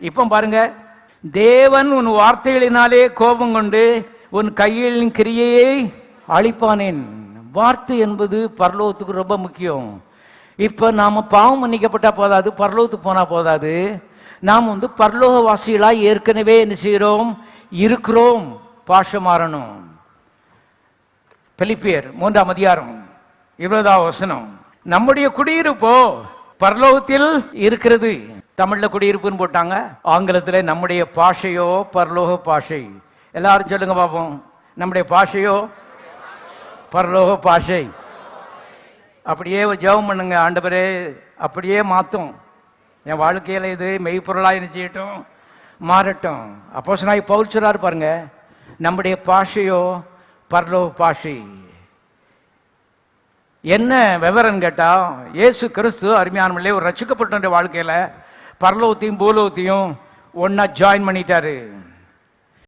இப்போ பாருங்க, தேவன் உன் வார்த்தைகளினாலே கோபம் கொண்டு உன் கையின் கிரியையை அழிப்பானேன். வார்த்தை என்பது பரலோகத்துக்கு ரொம்ப முக்கியம். இப்போ நாம பாவம் மன்னிக்கப்பட்டா போதாது, பரலோகத்துக்கு போனா போதாது. நாம் பரலோகவாசிகளாய் ஏற்கனவே என்ன செய்கிறோம், இருக்கிறோம். பாஷை மாறணும். பிலிப்பியர் 3ஆம் அதிகாரம் 20ஆம் வசனம். நம்முடைய குடியிருப்போ பரலோகத்தில் இருக்கிறது. தமிழ்ல குடியிருப்புன்னு போட்டாங்க, ஆங்கிலத்தில் நம்முடைய பாஷையோ பரலோக பாஷை. எல்லாரும் சொல்லுங்க பாப்போம், நம்முடைய பாஷையோ பரலோக பாஷை. அப்படியே ஒரு ஜெபம் பண்ணுங்க, ஆண்டவரே அப்படியே மாற்றும் என் வாழ்க்கையில, இது மெய்ப்பொருளாக என்ன செய்யட்டும், மாறட்டும். அப்போஸ்தலனாகிய பவுல் சொல்றாரு பாருங்க, நம்முடைய பாஷையோ பரலோக பாஷை. என்ன விவரம் கேட்டா, இயேசு கிறிஸ்து அருமையானவர்களே ஒரு ரட்சிக்கப்பட்ட வாழ்க்கையில பரலோகத்தையும் பூலோகத்தையும் ஒன்னா ஜாயின் பண்ணிட்டாரு.